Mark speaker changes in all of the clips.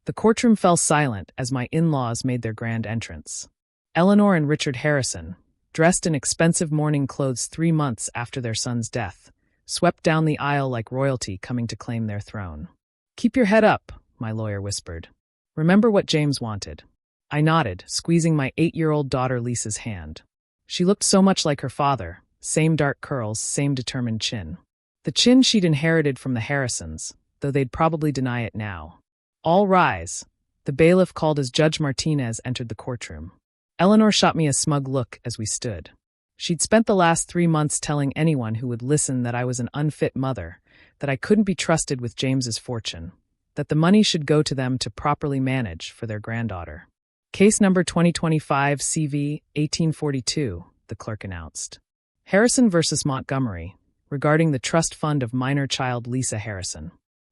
Speaker 1: The courtroom fell silent as my in-laws made their grand entrance. Eleanor and Richard Harrison, dressed in expensive mourning clothes 3 months after their son's death, swept down the aisle like royalty coming to claim their throne. "Keep your head up," my lawyer whispered. "Remember what James wanted." I nodded, squeezing my 8-year-old daughter Lisa's hand. She looked so much like her father, same dark curls, same determined chin. The chin she'd inherited from the Harrisons, though they'd probably deny it now. "All rise." The bailiff called as Judge Martinez entered the courtroom. Eleanor shot me a smug look as we stood. She'd spent the last 3 months telling anyone who would listen that I was an unfit mother, that I couldn't be trusted with James's fortune, that the money should go to them to properly manage for their granddaughter. "Case number 2025 CV 1842, the clerk announced. Harrison versus Montgomery, regarding the trust fund of minor child Lisa Harrison.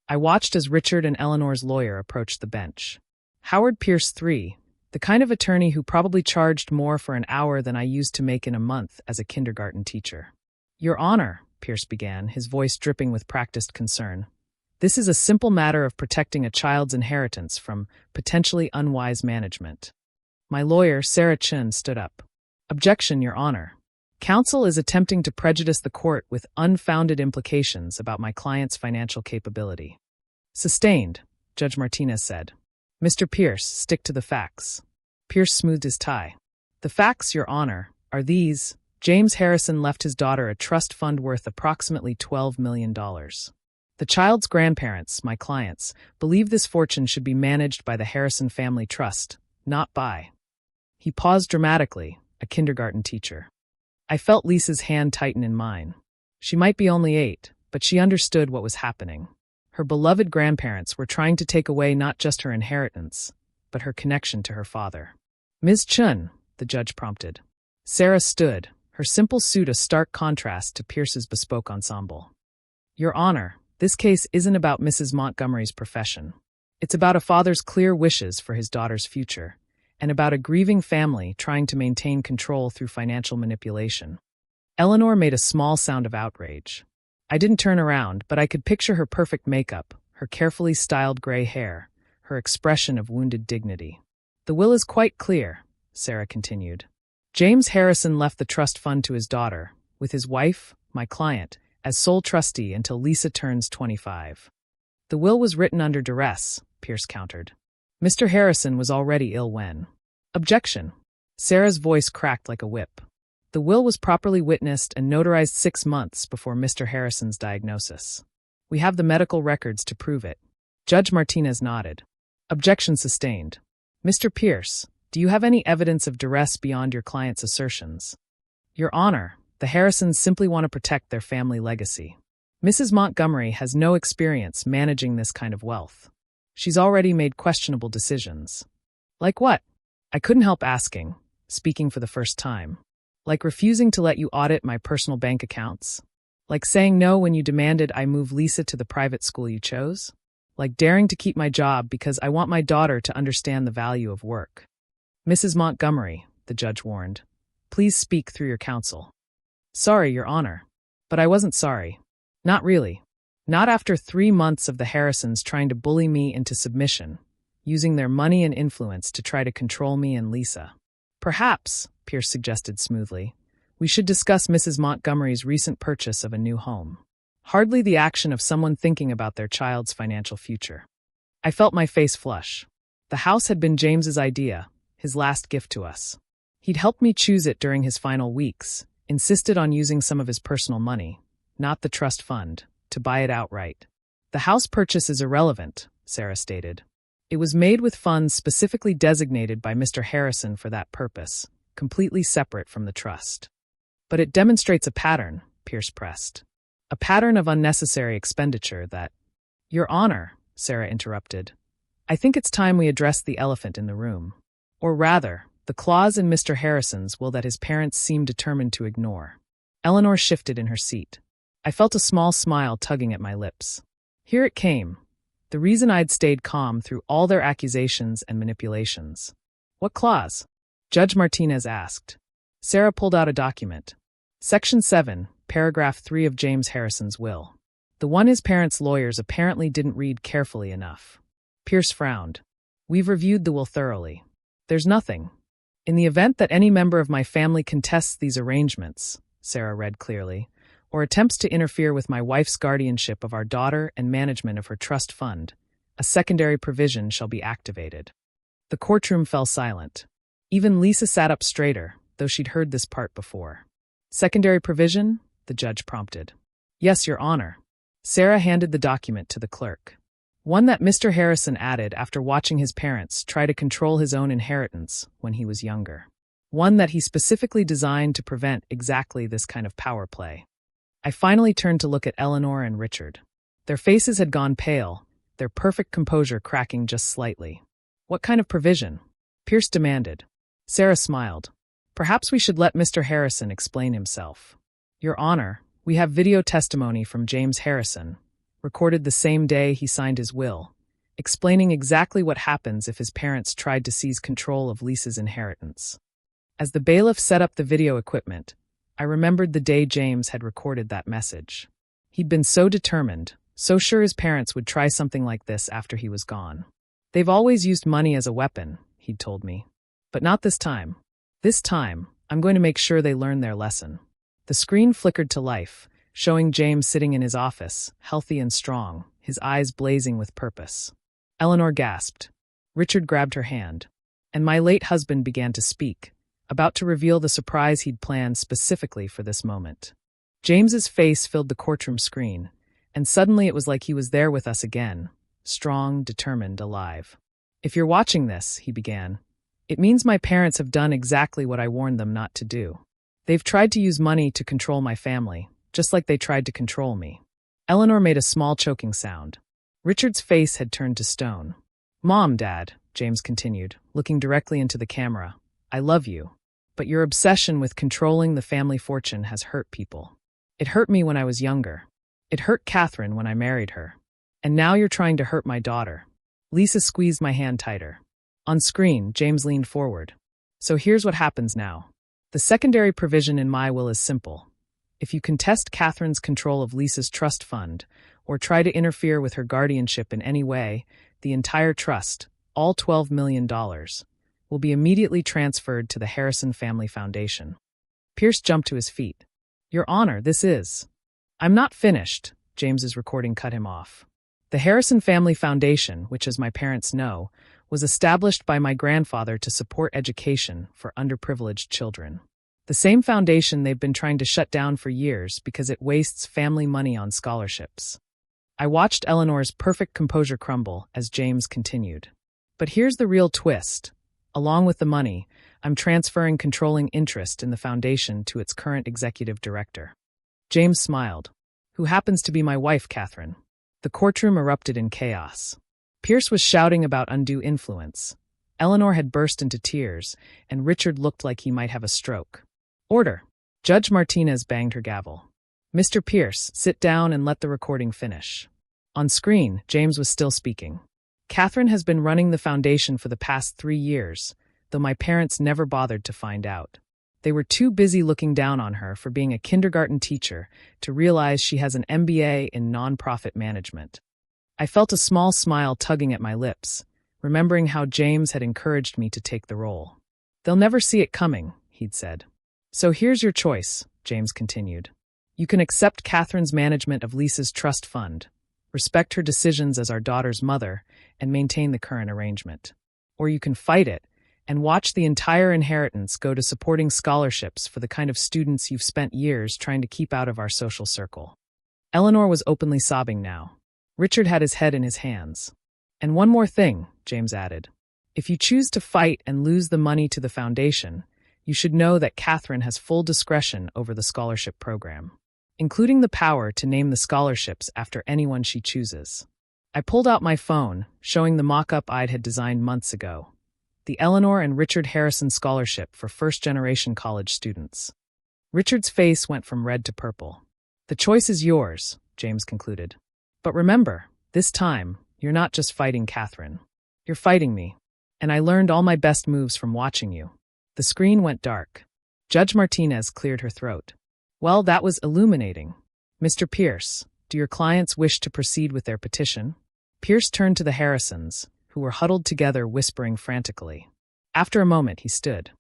Speaker 1: I watched as Richard and Eleanor's lawyer approached the bench. Howard Pierce III, the kind of attorney who probably charged more for an hour than I used to make in a month as a kindergarten teacher. "Your Honor," Pierce began, his voice dripping with practiced concern, "this is a simple matter of protecting a child's inheritance from potentially unwise management." My lawyer, Sarah Chun, stood up. "Objection, Your Honor. Counsel is attempting to prejudice the court with unfounded implications about my client's financial capability." "Sustained," Judge Martinez said. "Mr. Pierce, stick to the facts." Pierce smoothed his tie. "The facts, Your Honor, are these. James Harrison left his daughter a trust fund worth approximately $12 million. The child's grandparents, my clients, believe this fortune should be managed by the Harrison Family Trust, not by—" He paused dramatically, a kindergarten teacher. I felt Lisa's hand tighten in mine. She might be only 8, but she understood what was happening. Her beloved grandparents were trying to take away not just her inheritance, but her connection to her father. "Ms. Chun," the judge prompted. Sarah stood, her simple suit a stark contrast to Pierce's bespoke ensemble. "Your Honor, this case isn't about Mrs. Montgomery's profession. It's about a father's clear wishes for his daughter's future, and about a grieving family trying to maintain control through financial manipulation." Eleanor made a small sound of outrage. I didn't turn around, but I could picture her perfect makeup, her carefully styled gray hair, her expression of wounded dignity. "The will is quite clear," Sarah continued. "James Harrison left the trust fund to his daughter, with his wife, my client, as sole trustee until Lisa turns 25. The will was written under duress," Pierce countered. "Mr. Harrison was already ill when—" "Objection." Sarah's voice cracked like a whip. "The will was properly witnessed and notarized 6 months before Mr. Harrison's diagnosis. We have the medical records to prove it." Judge Martinez nodded. "Objection sustained. Mr. Pierce, do you have any evidence of duress beyond your client's assertions?" "Your Honor, the Harrisons simply want to protect their family legacy. Mrs. Montgomery has no experience managing this kind of wealth. She's already made questionable decisions." "Like what?" I couldn't help asking, speaking for the first time. "Like refusing to let you audit my personal bank accounts? Like saying no when you demanded I move Lisa to the private school you chose? Like daring to keep my job because I want my daughter to understand the value of work?" "Mrs. Montgomery," the judge warned, "please speak through your counsel." "Sorry, Your Honor. But I wasn't sorry. Not really. Not after 3 months of the Harrisons trying to bully me into submission, using their money and influence to try to control me and Lisa." "Perhaps," Pierce suggested smoothly, "we should discuss Mrs. Montgomery's recent purchase of a new home. Hardly the action of someone thinking about their child's financial future." I felt my face flush. The house had been James's idea, his last gift to us. He'd helped me choose it during his final weeks, insisted on using some of his personal money, not the trust fund, to buy it outright. "The house purchase is irrelevant," Sarah stated. "It was made with funds specifically designated by Mr. Harrison for that purpose, completely separate from the trust." "But it demonstrates a pattern," Pierce pressed. "A pattern of unnecessary expenditure that—" "Your Honor," Sarah interrupted, "I think it's time we address the elephant in the room. Or rather, the clause in Mr. Harrison's will that his parents seem determined to ignore." Eleanor shifted in her seat. I felt a small smile tugging at my lips. Here it came. The reason I'd stayed calm through all their accusations and manipulations. "What clause?" Judge Martinez asked. Sarah pulled out a document. Section 7, paragraph 3 of James Harrison's will. The one his parents' lawyers apparently didn't read carefully enough. Pierce frowned. We've reviewed the will thoroughly. There's nothing. In the event that any member of my family contests these arrangements, Sarah read clearly, or attempts to interfere with my wife's guardianship of our daughter and management of her trust fund, a secondary provision shall be activated. The courtroom fell silent. Even Lisa sat up straighter, though she'd heard this part before. Secondary provision? The judge prompted. Yes, Your Honor. Sarah handed the document to the clerk. One that Mr. Harrison added after watching his parents try to control his own inheritance when he was younger. One that he specifically designed to prevent exactly this kind of power play. I finally turned to look at Eleanor and Richard. Their faces had gone pale, their perfect composure cracking just slightly. What kind of provision? Pierce demanded. Sarah smiled. Perhaps we should let Mr. Harrison explain himself. Your Honor, we have video testimony from James Harrison, recorded the same day he signed his will, explaining exactly what happens if his parents tried to seize control of Lisa's inheritance. As the bailiff set up the video equipment, I remembered the day James had recorded that message. He'd been so determined, so sure his parents would try something like this after he was gone. They've always used money as a weapon, he'd told me. But not this time. This time, I'm going to make sure they learn their lesson. The screen flickered to life, showing James sitting in his office, healthy and strong, his eyes blazing with purpose. Eleanor gasped. Richard grabbed her hand, and my late husband began to speak, about to reveal the surprise he'd planned specifically for this moment. James's face filled the courtroom screen, and suddenly it was like he was there with us again, strong, determined, alive. If you're watching this, he began, it means my parents have done exactly what I warned them not to do. They've tried to use money to control my family, just like they tried to control me. Eleanor made a small choking sound. Richard's face had turned to stone. Mom, Dad, James continued, looking directly into the camera, I love you. But your obsession with controlling the family fortune has hurt people. It hurt me when I was younger. It hurt Catherine when I married her. And now you're trying to hurt my daughter. Lisa squeezed my hand tighter. On screen, James leaned forward. So here's what happens now. The secondary provision in my will is simple. If you contest Catherine's control of Lisa's trust fund, or try to interfere with her guardianship in any way, the entire trust, all $12 million, will be immediately transferred to the Harrison Family Foundation. Pierce jumped to his feet. Your Honor, this is... I'm not finished, James's recording cut him off. The Harrison Family Foundation, which as my parents know, was established by my grandfather to support education for underprivileged children. The same foundation they've been trying to shut down for years because it wastes family money on scholarships. I watched Eleanor's perfect composure crumble as James continued. But here's the real twist. Along with the money, I'm transferring controlling interest in the foundation to its current executive director. James smiled. Who happens to be my wife, Catherine. The courtroom erupted in chaos. Pierce was shouting about undue influence. Eleanor had burst into tears, and Richard looked like he might have a stroke. Order. Judge Martinez banged her gavel. Mr. Pierce, sit down and let the recording finish. On screen, James was still speaking. Catherine has been running the foundation for the past 3 years, though my parents never bothered to find out. They were too busy looking down on her for being a kindergarten teacher to realize she has an MBA in nonprofit management. I felt a small smile tugging at my lips, remembering how James had encouraged me to take the role. They'll never see it coming, he'd said. So here's your choice, James continued. You can accept Catherine's management of Lisa's trust fund, respect her decisions as our daughter's mother, and maintain the current arrangement. Or you can fight it and watch the entire inheritance go to supporting scholarships for the kind of students you've spent years trying to keep out of our social circle. Eleanor was openly sobbing now. Richard had his head in his hands. And one more thing, James added. If you choose to fight and lose the money to the foundation, you should know that Catherine has full discretion over the scholarship program, including the power to name the scholarships after anyone she chooses. I pulled out my phone, showing the mock-up I'd had designed months ago. The Eleanor and Richard Harrison Scholarship for first-generation college students. Richard's face went from red to purple. The choice is yours, James concluded. But remember, this time, you're not just fighting Catherine. You're fighting me. And I learned all my best moves from watching you. The screen went dark. Judge Martinez cleared her throat. Well, that was illuminating. Mr. Pierce, do your clients wish to proceed with their petition? Pierce turned to the Harrisons, who were huddled together whispering frantically. After a moment, he stood.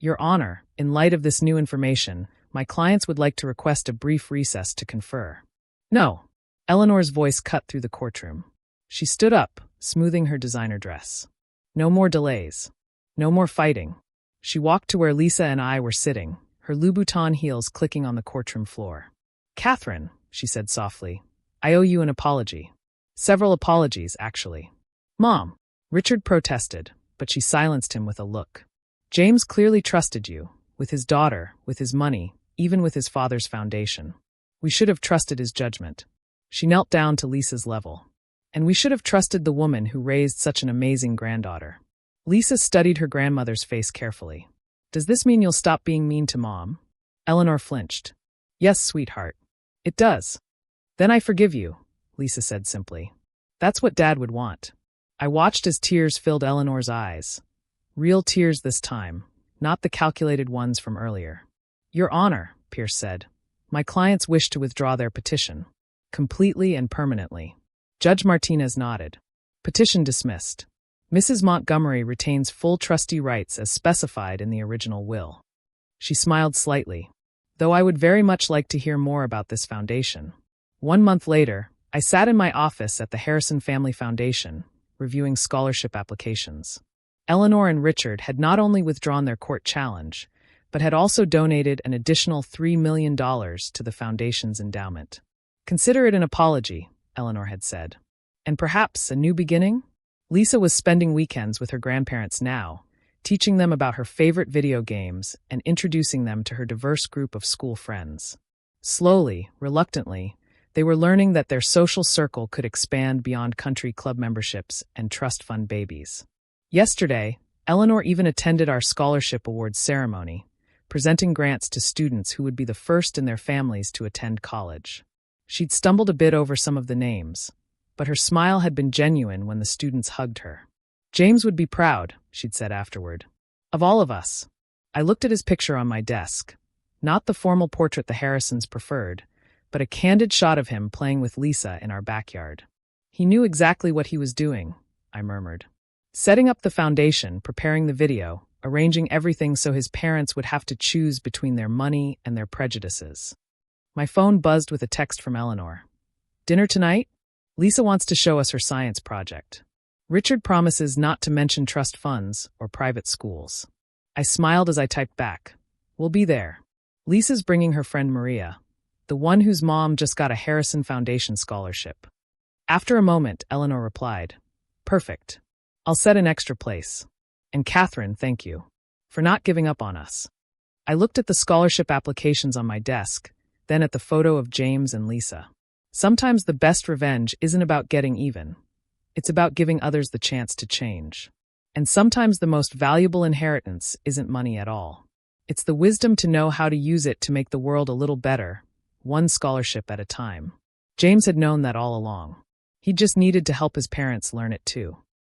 Speaker 1: "Your Honor, in light of this new information, my clients would like to request a brief recess to confer." "No." Eleanor's voice cut through the courtroom. She stood up, smoothing her designer dress. "No more delays. No more fighting." She walked to where Lisa and I were sitting, her Louboutin heels clicking on the courtroom floor. "Catherine," she said softly, "I owe you an apology. Several apologies, actually." "Mom," Richard protested, but she silenced him with a look. "James clearly trusted you, with his daughter, with his money, even with his father's foundation. We should have trusted his judgment." She knelt down to Lisa's level. "And we should have trusted the woman who raised such an amazing granddaughter." Lisa studied her grandmother's face carefully. "Does this mean you'll stop being mean to Mom?" Eleanor flinched. "Yes, sweetheart. It does." "Then I forgive you," Lisa said simply. "That's what Dad would want." I watched as tears filled Eleanor's eyes. Real tears this time, not the calculated ones from earlier. "Your Honor," Pierce said, "my clients wish to withdraw their petition. Completely and permanently." Judge Martinez nodded. "Petition dismissed. Mrs. Montgomery retains full trustee rights as specified in the original will." She smiled slightly. "Though I would very much like to hear more about this foundation." 1 month later, I sat in my office at the Harrison Family Foundation, reviewing scholarship applications. Eleanor and Richard had not only withdrawn their court challenge, but had also donated an additional $3 million to the foundation's endowment. "Consider it an apology," Eleanor had said. "And perhaps a new beginning?" Lisa was spending weekends with her grandparents now, teaching them about her favorite video games and introducing them to her diverse group of school friends. Slowly, reluctantly, they were learning that their social circle could expand beyond country club memberships and trust fund babies. Yesterday, Eleanor even attended our scholarship awards ceremony, presenting grants to students who would be the first in their families to attend college. She'd stumbled a bit over some of the names, but her smile had been genuine when the students hugged her. "James would be proud," she'd said afterward. "Of all of us." I looked at his picture on my desk. Not the formal portrait the Harrisons preferred, but a candid shot of him playing with Lisa in our backyard. "He knew exactly what he was doing," I murmured. Setting up the foundation, preparing the video, arranging everything so his parents would have to choose between their money and their prejudices. My phone buzzed with a text from Eleanor. "Dinner tonight? Lisa wants to show us her science project. Richard promises not to mention trust funds or private schools." I smiled as I typed back. "We'll be there. Lisa's bringing her friend Maria, the one whose mom just got a Harrison Foundation scholarship." After a moment, Eleanor replied, "Perfect. I'll set an extra place. And Catherine, thank you for not giving up on us." I looked at the scholarship applications on my desk, then at the photo of James and Lisa. Sometimes the best revenge isn't about getting even. It's about giving others the chance to change. And sometimes the most valuable inheritance isn't money at all. It's the wisdom to know how to use it to make the world a little better, one scholarship at a time. James had known that all along. He just needed to help his parents learn it too.